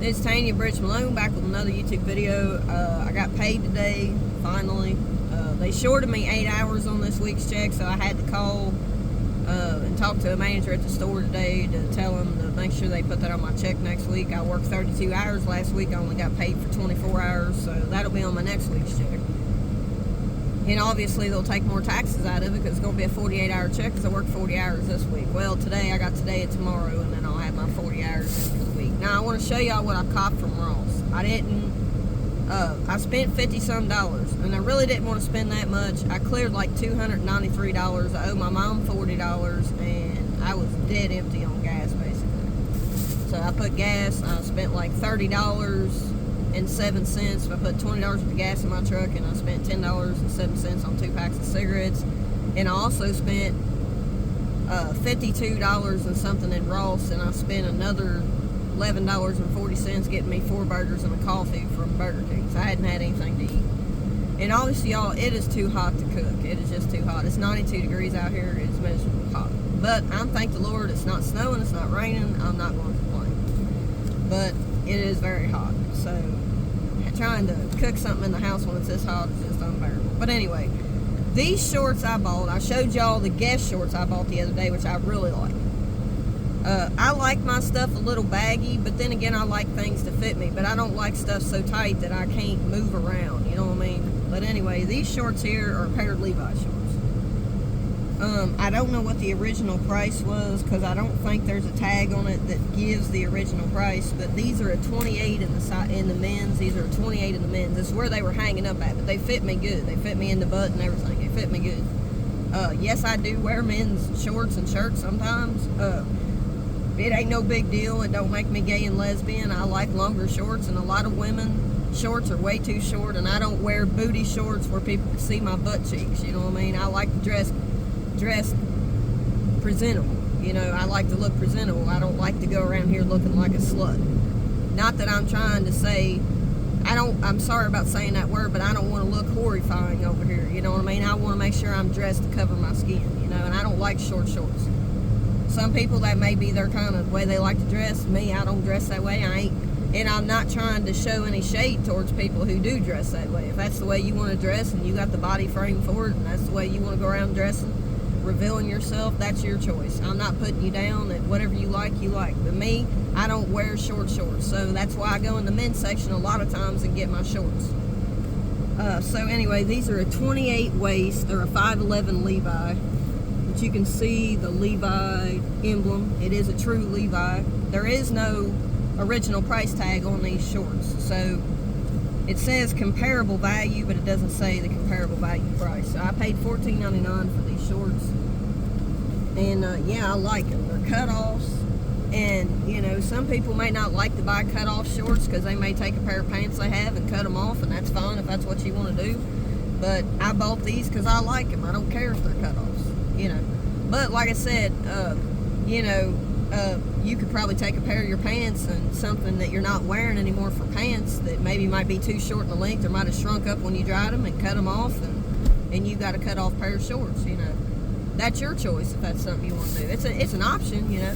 It's Tanya Bridge Malone back with another YouTube video. I got paid today, finally. They shorted me 8 hours on this week's check, so I had to call and talk to a manager at the store today to tell them to make sure they put that on my check next week. I worked 32 hours last week. I only got paid for 24 hours, so that'll be on my next week's check. And obviously they'll take more taxes out of it because it's going to be a 48-hour check because I worked 40 hours this week. Well, today I got today and tomorrow, and then I'll have my 40 hours in for the week. Now I want to show y'all what I copped from Ross. I spent $50-some, and I really didn't want to spend that much. I cleared like $293. I owe my mom $40, and I was dead empty on gas basically. So I put gas. I spent like $30.07. I put $20 worth of gas in my truck, and I spent $10.07 on 2 packs of cigarettes. And I also spent $52 and something in Ross, and I spent another $11.40 getting me 4 burgers and a coffee from Burger King. So I hadn't had anything to eat. And obviously, y'all, it is too hot to cook. It is just too hot. It's 92 degrees out here. It's miserably hot. But I'm thank the Lord it's not snowing, it's not raining. I'm not going to complain. But it is very hot. So trying to cook something in the house when it's this hot is just unbearable. But anyway, these shorts I bought, I showed y'all the Guess shorts I bought the other day, which I really like. I like my stuff a little baggy, but then again, I like things to fit me. But I don't like stuff so tight that I can't move around, you know what I mean? But anyway, these shorts here are a pair of Levi shorts. I don't know what the original price was because I don't think there's a tag on it that gives the original price. But these are a 28 in the men's. These are a 28 in the men's. This is where they were hanging up at, but they fit me good. They fit me in the butt and everything. They fit me good. Yes, I do wear men's shorts and shirts sometimes. It ain't no big deal. It don't make me gay and lesbian. I like longer shorts, and a lot of women shorts are way too short, and I don't wear booty shorts where people can see my butt cheeks, you know what I mean? I like to dress presentable, you know. I like to look presentable. I don't like to go around here looking like a slut. Not that I'm trying to say, I'm sorry about saying that word, but I don't want to look horrifying over here, you know what I mean? I want to make sure I'm dressed to cover my skin, you know, and I don't like short shorts. Some people, that may be their kind of way they like to dress. Me, I don't dress that way. I ain't. And I'm not trying to show any shade towards people who do dress that way. If that's the way you want to dress and you got the body frame for it, and that's the way you want to go around dressing, revealing yourself, that's your choice. I'm not putting you down. That whatever you like, you like. But me, I don't wear short shorts. So that's why I go in the men's section a lot of times and get my shorts. So anyway, these are a 28 waist. They're a 5'11 Levi. You can see the Levi emblem. It is a true Levi. There is no original price tag on these shorts, so it says comparable value, but it doesn't say the comparable value price. So I paid $14.99 for these shorts, and yeah, I like them. They're cut-offs, and you know, some people may not like to buy cut-off shorts because they may take a pair of pants they have and cut them off, and that's fine if that's what you want to do. But I bought these because I like them. I don't care if they're cut-offs. You know, but like I said, you know, you could probably take a pair of your pants and something that you're not wearing anymore for pants that maybe might be too short in the length or might have shrunk up when you dried them, and cut them off, and you got a cut off pair of shorts. You know, that's your choice if that's something you want to do. It's an option, you know,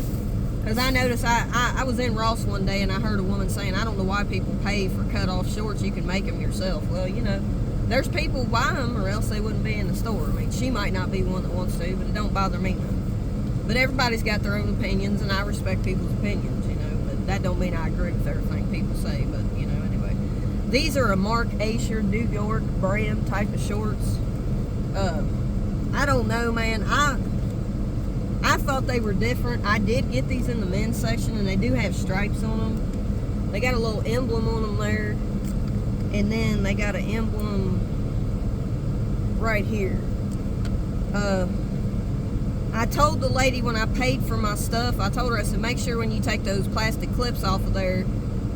because I noticed I was in Ross one day and I heard a woman saying, I don't know why people pay for cut off shorts. You can make them yourself. Well, you know, there's people who buy them, or else they wouldn't be in the store. I mean, she might not be one that wants to, but it don't bother me none. But everybody's got their own opinions, and I respect people's opinions, you know. But that don't mean I agree with everything people say. But, you know, anyway. These are a Mark Asher New York brand type of shorts. I don't know, man. I thought they were different. I did get these in the men's section, and they do have stripes on them. They got a little emblem on them there. And then they got an emblem right here. I told the lady when I paid for my stuff, I told her, I said, make sure when you take those plastic clips off of there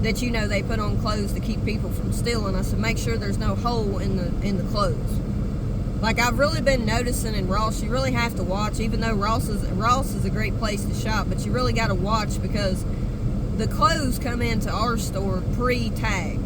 that, you know, they put on clothes to keep people from stealing. I said, make sure there's no hole in the clothes. Like, I've really been noticing in Ross, you really have to watch, even though Ross is a great place to shop, but you really got to watch because the clothes come into our store pre-tagged.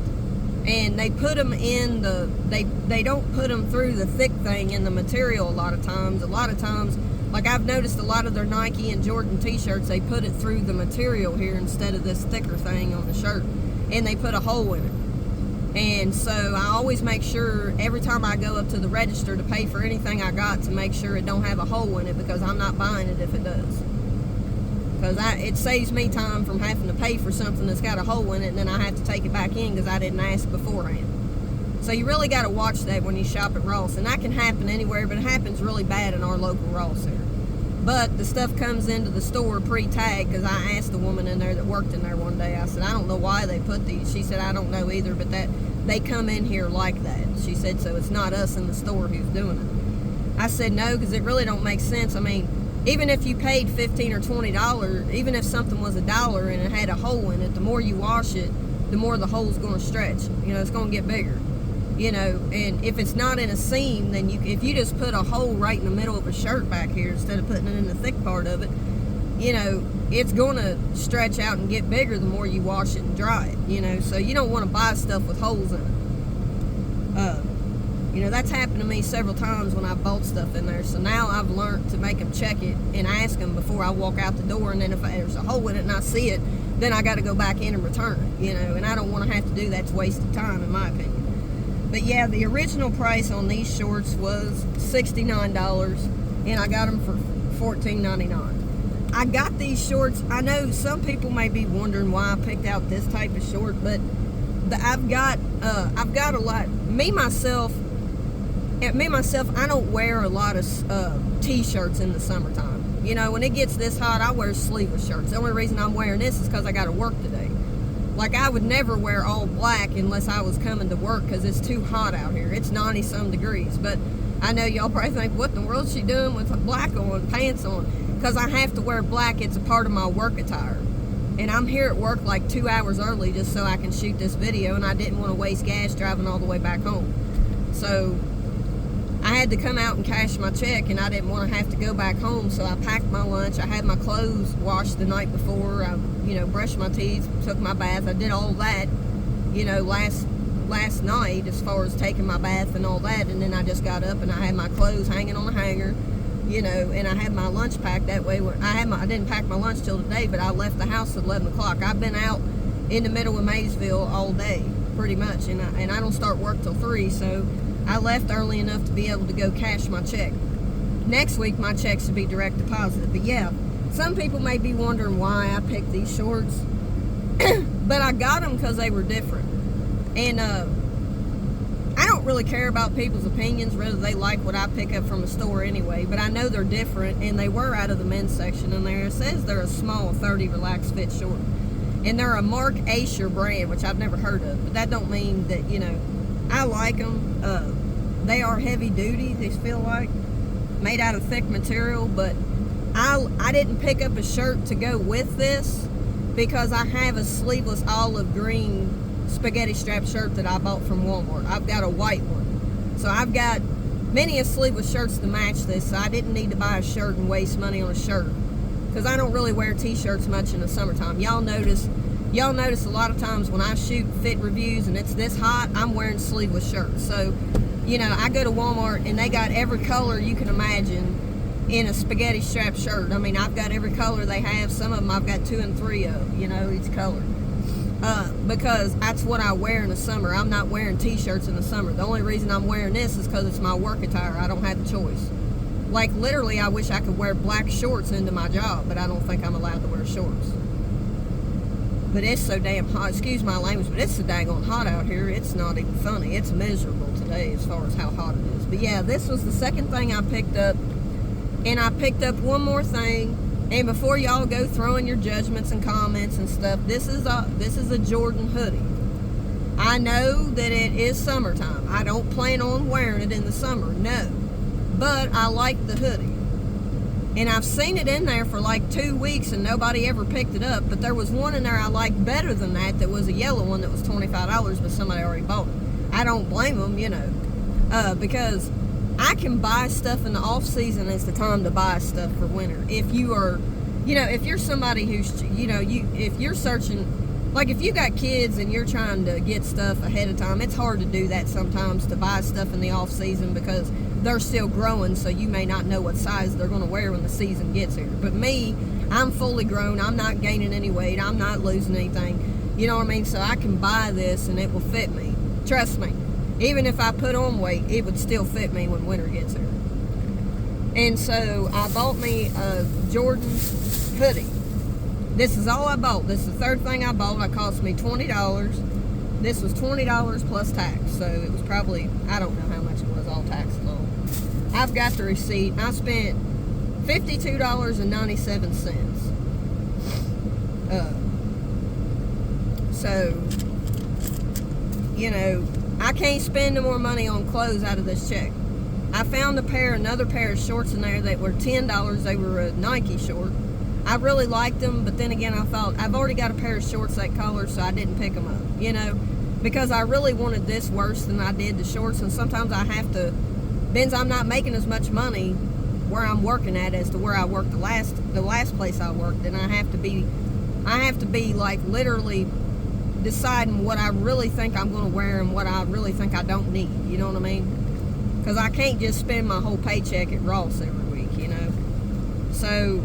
And they put them in they don't put them through the thick thing in the material a lot of times. A lot of times Like, I've noticed a lot of their Nike and Jordan t-shirts, they put it through the material here instead of this thicker thing on the shirt, and they put a hole in it. And so I always make sure every time I go up to the register to pay for anything I got to make sure it don't have a hole in it, because I'm not buying it if it does. Because it saves me time from having to pay for something that's got a hole in it, and then I have to take it back in because I didn't ask beforehand. So you really got to watch that when you shop at Ross. And that can happen anywhere, but it happens really bad in our local Ross here. But the stuff comes into the store pre-tagged, because I asked the woman in there that worked in there one day, I said, I don't know why they put these. She said, I don't know either, but that they come in here like that. She said, so it's not us in the store who's doing it. I said, no, because it really don't make sense. I mean, even if you paid $15 or $20, even if something was $1 and it had a hole in it, the more you wash it, the more the hole's going to stretch. You know, it's going to get bigger. You know, and if it's not in a seam, then if you just put a hole right in the middle of a shirt back here instead of putting it in the thick part of it, you know, it's going to stretch out and get bigger the more you wash it and dry it, you know. So you don't want to buy stuff with holes in it. You know, that's happened to me several times when I bought stuff in there. So now I've learned to make them check it and ask them before I walk out the door. And then if there's a hole in it and I see it, then I got to go back in and return it, you know. And I don't want to have to do that. It's a waste of time, in my opinion. But yeah, the original price on these shorts was $69, and I got them for $14.99. I got these shorts. I know some people may be wondering why I picked out this type of short, but I've got a lot. Me myself, I don't wear a lot of t-shirts in the summertime. You know, when it gets this hot, I wear sleeveless shirts. The only reason I'm wearing this is because I got to work today. Like, I would never wear all black unless I was coming to work because it's too hot out here. It's 90-some degrees. But I know y'all probably think, what in the world is she doing with black on, pants on? Because I have to wear black. It's a part of my work attire. And I'm here at work like 2 hours early just so I can shoot this video, and I didn't want to waste gas driving all the way back home. So I had to come out and cash my check, and I didn't want to have to go back home, so I packed my lunch. I had my clothes washed the night before. I, you know, brushed my teeth, took my bath. I did all that, you know, last night as far as taking my bath and all that, and then I just got up and I had my clothes hanging on a hanger, you know, and I had my lunch packed. That way, I didn't pack my lunch till today, but I left the house at 11 o'clock. I've been out in the middle of Maysville all day, pretty much, and I don't start work till 3, so I left early enough to be able to go cash my check. Next week, my checks should be direct deposited. But yeah, some people may be wondering why I picked these shorts. But I got them because they were different. And I don't really care about people's opinions, whether they like what I pick up from a store anyway. But I know they're different, and they were out of the men's section in there. It says they're a small 30 relaxed fit short. And they're a Mark Asher brand, which I've never heard of. But that don't mean that, you know, I like them. They are heavy duty, they feel like, made out of thick material, but I didn't pick up a shirt to go with this because I have a sleeveless olive green spaghetti strap shirt that I bought from Walmart. I've got a white one. So I've got many of sleeveless shirts to match this, so I didn't need to buy a shirt and waste money on a shirt because I don't really wear t-shirts much in the summertime. Y'all notice a lot of times when I shoot fit reviews and it's this hot, I'm wearing sleeveless shirts. So, you know, I go to Walmart and they got every color you can imagine in a spaghetti strap shirt. I mean, I've got every color they have. Some of them I've got 2 and 3 of, you know, each color. Because that's what I wear in the summer. I'm not wearing t-shirts in the summer. The only reason I'm wearing this is because it's my work attire. I don't have a choice. Like, literally, I wish I could wear black shorts into my job, but I don't think I'm allowed to wear shorts. But it's so damn hot. Excuse my language, but it's so daggone hot out here. It's not even funny. It's miserable today as far as how hot it is. But yeah, this was the second thing I picked up. And I picked up one more thing. And before y'all go throwing your judgments and comments and stuff, this is a Jordan hoodie. I know that it is summertime. I don't plan on wearing it in the summer, no. But I like the hoodie. And I've seen it in there for like 2 weeks and nobody ever picked it up. But there was one in there I liked better than that was a yellow one that was $25, but somebody already bought it. I don't blame them, you know, because I can buy stuff in the off season as the time to buy stuff for winter. If you are, you know, if you're somebody who's, you know, if you're searching like if you got kids and you're trying to get stuff ahead of time, it's hard to do that sometimes, to buy stuff in the off season, because they're still growing, so you may not know what size they're going to wear when the season gets here. But me, I'm fully grown. I'm not gaining any weight. I'm not losing anything. You know what I mean? So I can buy this and it will fit me. Trust me. Even if I put on weight, it would still fit me when winter gets here. And so I bought me a Jordan hoodie. This is all I bought. This is the third thing I bought. It cost me $20. This was $20 plus tax. So it was probably, I don't know how much it was, all tax and all. I've got the receipt. I spent $52.97. So, you know, I can't spend no more money on clothes out of this check. I found another pair of shorts in there that were $10. They were a Nike short. I really liked them, but then again, I thought, I've already got a pair of shorts that color, so I didn't pick them up, you know, because I really wanted this worse than I did the shorts, and sometimes I have to, since I'm not making as much money where I'm working at as to where I worked the last place I worked, and I have to be like literally deciding what I really think I'm going to wear and what I really think I don't need, you know what I mean? Because I can't just spend my whole paycheck at Ross every week, you know. So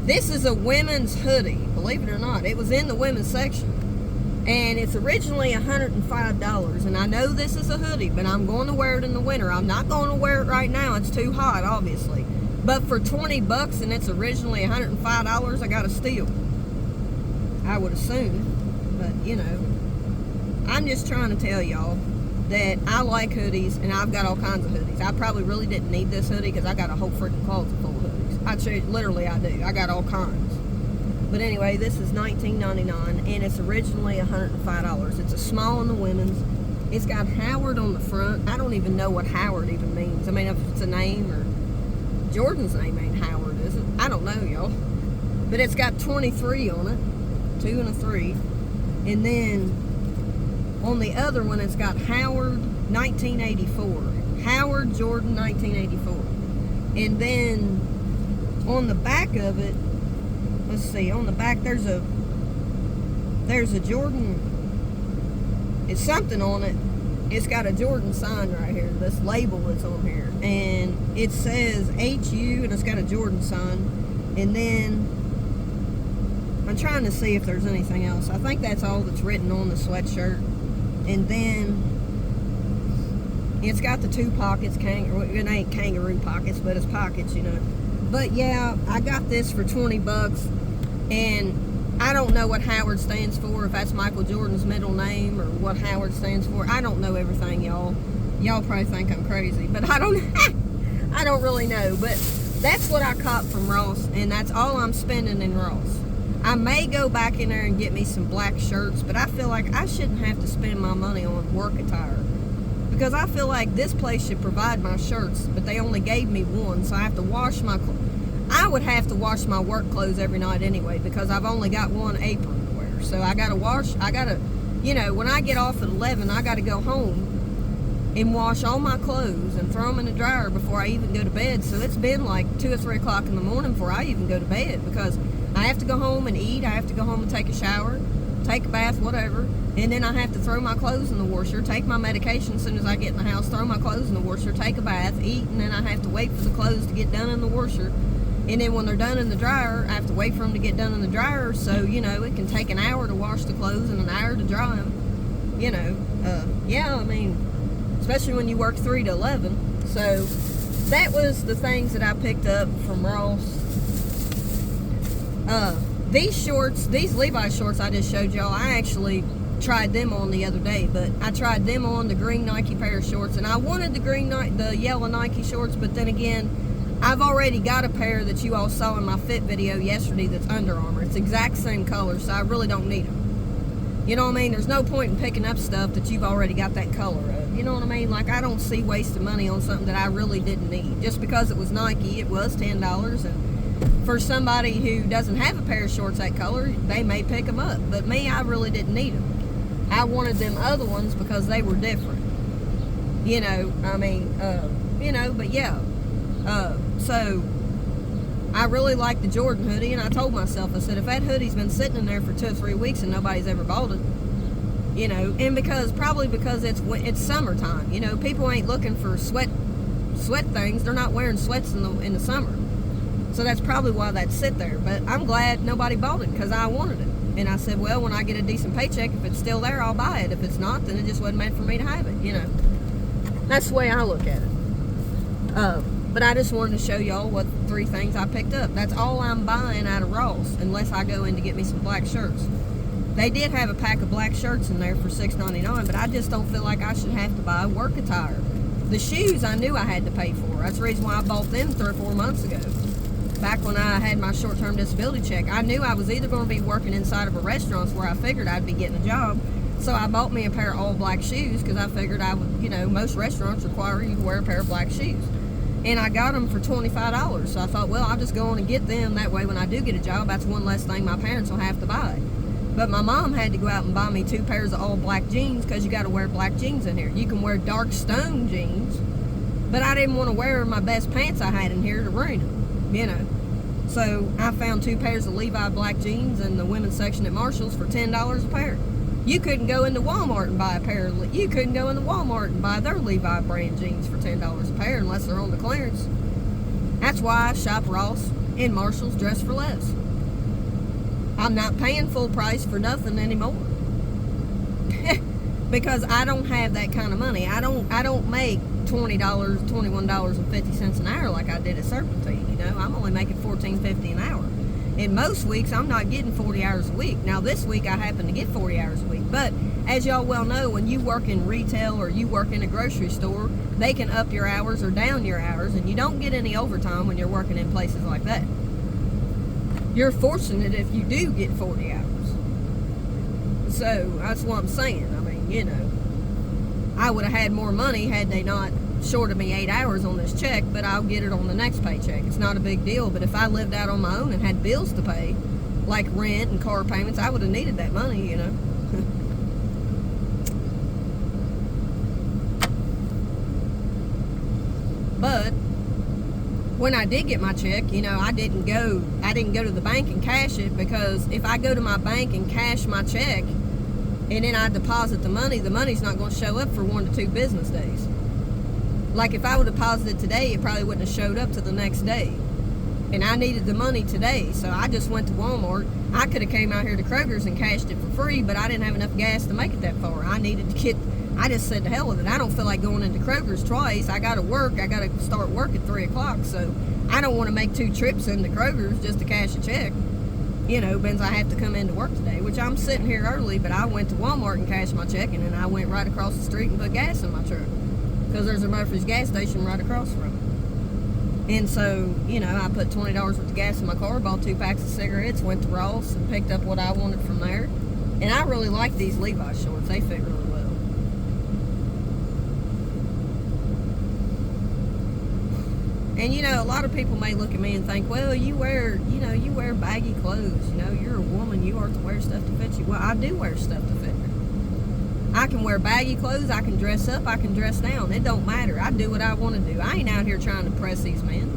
this is a women's hoodie, believe it or not. It was in the women's section, and it's originally $105. And I know this is a hoodie, but I'm going to wear it in the winter. I'm not going to wear it right now. It's too hot, obviously. But for $20 and it's originally $105, I got a steal, I would assume. But you know, I'm just trying to tell y'all that I like hoodies, and I've got all kinds of hoodies. I probably really didn't need this hoodie because I got a whole freaking closet full of hoodies. Literally I do. I got all kinds. But anyway, this is $19.99, and it's originally $105. It's a small in the women's. It's got Howard on the front. I don't even know what Howard even means. I mean, if it's a name, or Jordan's name ain't Howard, is it? I don't know, y'all. But it's got 23 on it, 2 and a 3. And then on the other one, it's got Howard 1984. Howard Jordan 1984. And then on the back of it, let's see, on the back there's a Jordan, it's something on it. It's got a Jordan sign right here. This label that's on here, and it says HU, and it's got a Jordan sign. And then I'm trying to see if there's anything else. I think that's all that's written on the sweatshirt. And then it's got the 2 pockets, it ain't kangaroo pockets, but it's pockets, you know. But yeah, I got this for $20, and I don't know what Howard stands for, if that's Michael Jordan's middle name, or what Howard stands for. I don't know everything, y'all. Y'all probably think I'm crazy, but I don't really know. But that's what I caught from Ross, and that's all I'm spending in Ross. I may go back in there and get me some black shirts, but I feel like I shouldn't have to spend my money on work attire, because I feel like this place should provide my shirts, but they only gave me one, so I have to wash my clothes. I would have to wash my work clothes every night anyway, because I've only got one apron to wear. So I got to, you know, when I get off at 11, I got to go home and wash all my clothes and throw them in the dryer before I even go to bed. So it's been like 2 or 3 o'clock in the morning before I even go to bed, because I have to go home and eat. I have to go home and take a shower, take a bath, whatever. And then I have to throw my clothes in the washer, take my medication as soon as I get in the house, throw my clothes in the washer, take a bath, eat, and then I have to wait for the clothes to get done in the washer. And then when they're done in the dryer, I have to wait for them to get done in the dryer. So, you know, it can take an hour to wash the clothes and an hour to dry them. You know, yeah, I mean, especially when you work 3 to 11. So that was the things that I picked up from Ross. These shorts, these Levi's shorts I just showed y'all, I actually tried them on the other day, but I tried them on, the green Nike pair of shorts, and I wanted the yellow Nike shorts, but then again, I've already got a pair that you all saw in my fit video yesterday that's Under Armour. It's the exact same color, so I really don't need them. You know what I mean? There's no point in picking up stuff that you've already got that color of. You know what I mean? Like, I don't see wasting money on something that I really didn't need. Just because it was Nike, it was $10, and for somebody who doesn't have a pair of shorts that color, they may pick them up. But me, I really didn't need them. I wanted them other ones because they were different. You know, I mean, you know, but yeah. So I really like the Jordan hoodie, and I told myself, I said, if that hoodie's been sitting in there for 2 or 3 weeks and nobody's ever bought it, you know, and probably because it's summertime, you know, people ain't looking for sweat things. They're not wearing sweats in the summer, so that's probably why that sit there. But I'm glad nobody bought it, because I wanted it, and I said, well, when I get a decent paycheck, if it's still there, I'll buy it. If it's not, then it just wasn't meant for me to have it, you know. That's the way I look at it. But I just wanted to show y'all what 3 things I picked up. That's all I'm buying out of Ross, unless I go in to get me some black shirts. They did have a pack of black shirts in there for $6.99, but I just don't feel like I should have to buy work attire. The shoes I knew I had to pay for. That's the reason why I bought them 3 or 4 months ago. Back when I had my short-term disability check, I knew I was either going to be working inside of a restaurant where I figured I'd be getting a job. So I bought me a pair of all black shoes, because I figured I would, you know, most restaurants require you to wear a pair of black shoes. And I got them for $25. So I thought, well, I'll just go on and get them. That way when I do get a job, that's one less thing my parents will have to buy. But my mom had to go out and buy me 2 pairs of all black jeans, because you got to wear black jeans in here. You can wear dark stone jeans, but I didn't want to wear my best pants I had in here to ruin them, you know. So I found 2 pairs of Levi black jeans in the women's section at Marshall's for $10 a pair. You couldn't go into Walmart and buy a pair of, you couldn't go into Walmart and buy their Levi brand jeans for $10 a pair unless they're on the clearance. That's why I shop Ross and Marshall's Dress for Less. I'm not paying full price for nothing anymore. Because I don't have that kind of money. I don't make $20, $21.50 an hour like I did at Serpentine, you know. I'm only making $14.50 an hour. In most weeks, I'm not getting 40 hours a week. Now, this week, I happen to get 40 hours a week. But, as y'all well know, when you work in retail or you work in a grocery store, they can up your hours or down your hours, and you don't get any overtime when you're working in places like that. You're fortunate if you do get 40 hours. So, that's what I'm saying. I mean, you know, I would have had more money had they not shorted me 8 hours on this check, but I'll get it on the next paycheck. It's not a big deal. But if I lived out on my own and had bills to pay, like rent and car payments, I would have needed that money, you know. But when I did get my check, you know, I didn't go to the bank and cash it, because if I go to my bank and cash my check and then I deposit the money's not going to show up for 1 to 2 business days. Like, if I would deposit it today, it probably wouldn't have showed up to the next day. And I needed the money today, so I just went to Walmart. I could have came out here to Kroger's and cashed it for free, but I didn't have enough gas to make it that far. I just said to hell with it. I don't feel like going into Kroger's twice. I got to work. I got to start work at 3 o'clock, so I don't want to make 2 trips into Kroger's just to cash a check. You know, because I have to come into work today, which I'm sitting here early, but I went to Walmart and cashed my check, and then I went right across the street and put gas in my truck, because there's a Murphy's gas station right across from it. And so, you know, I put $20 worth of gas in my car, bought 2 packs of cigarettes, went to Ross and picked up what I wanted from there. And I really like these Levi shorts. They fit really well. And, you know, a lot of people may look at me and think, well, you wear baggy clothes. You know, you're a woman. You are to wear stuff to fit you. Well, I do wear stuff to fit me. I can wear baggy clothes, I can dress up, I can dress down. It don't matter. I do what I want to do. I ain't out here trying to impress these men.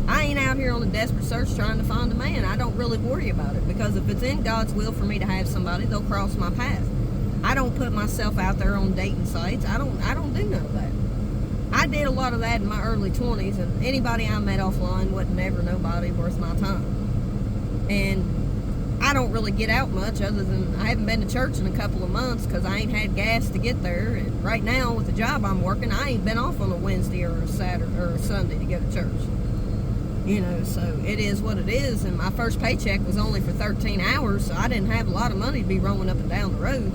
I ain't out here on a desperate search trying to find a man. I don't really worry about it, because if it's in God's will for me to have somebody, they'll cross my path. I don't put myself out there on dating sites. I don't do none of that. I did a lot of that in my early 20s, and anybody I met offline wasn't ever nobody worth my time. And I don't really get out much, other than I haven't been to church in a couple of months because I ain't had gas to get there. And right now, with the job I'm working, I ain't been off on a Wednesday or a Saturday or a Sunday to go to church. You know, so it is what it is. And my first paycheck was only for 13 hours, so I didn't have a lot of money to be rolling up and down the road.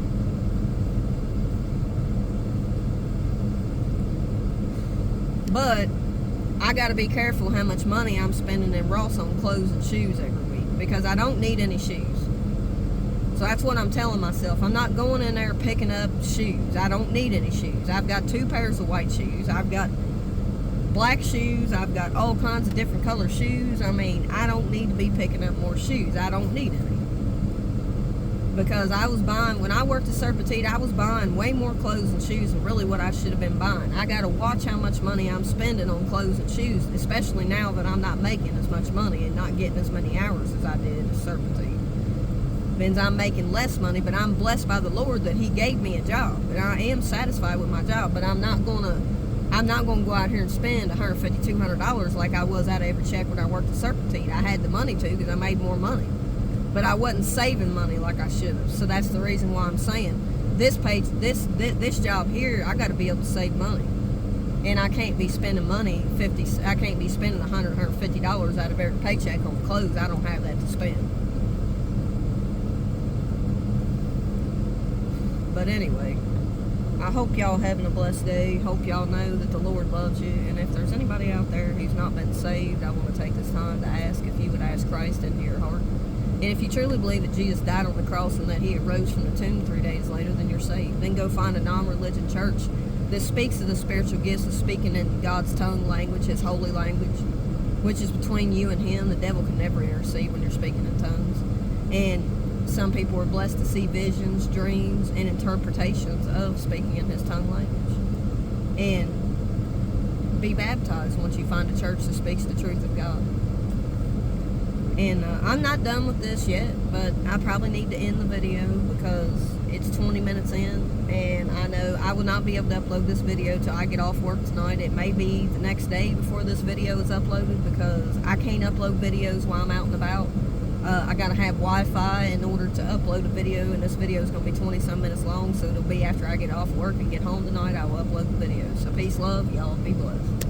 But I got to be careful how much money I'm spending in Ross on clothes and shoes every week, because I don't need any shoes. So that's what I'm telling myself. I'm not going in there picking up shoes. I don't need any shoes. I've got 2 pairs of white shoes. I've got black shoes. I've got all kinds of different color shoes. I mean, I don't need to be picking up more shoes. I don't need any. Because I was buying, when I worked at Serpentine, I was buying way more clothes and shoes than really what I should have been buying. I got to watch how much money I'm spending on clothes and shoes, especially now that I'm not making as much money and not getting as many hours as I did at Serpentine. Means I'm making less money, but I'm blessed by the Lord that He gave me a job, and I am satisfied with my job. But I'm not gonna go out here and spend $150, $200 like I was out of every check when I worked at Serpentine. I had the money to because I made more money, but I wasn't saving money like I should have. So that's the reason why I'm saying this job here, I got to be able to save money, and I can't be spending money I can't be spending $100, $150 out of every paycheck on clothes. I don't have that to spend. But anyway, I hope y'all having a blessed day. Hope y'all know that the Lord loves you. And if there's anybody out there who's not been saved, I want to take this time to ask if you would ask Christ into your heart. And if you truly believe that Jesus died on the cross and that He arose from the tomb 3 days later, then you're saved. Then go find a non-religion church that speaks of the spiritual gifts of speaking in God's tongue language, His holy language, which is between you and Him. The devil can never intercede when you're speaking in tongues. And some people are blessed to see visions, dreams, and interpretations of speaking in His tongue language. And be baptized once you find a church that speaks the truth of God. And I'm not done with this yet, but I probably need to end the video because it's 20 minutes in, and I know I will not be able to upload this video till I get off work tonight. It may be the next day before this video is uploaded because I can't upload videos while I'm out and about. I gotta have Wi-Fi in order to upload a video, and this video is gonna be 20-some minutes long, so it'll be after I get off work and get home tonight. I will upload the video. So peace, love, y'all be blessed.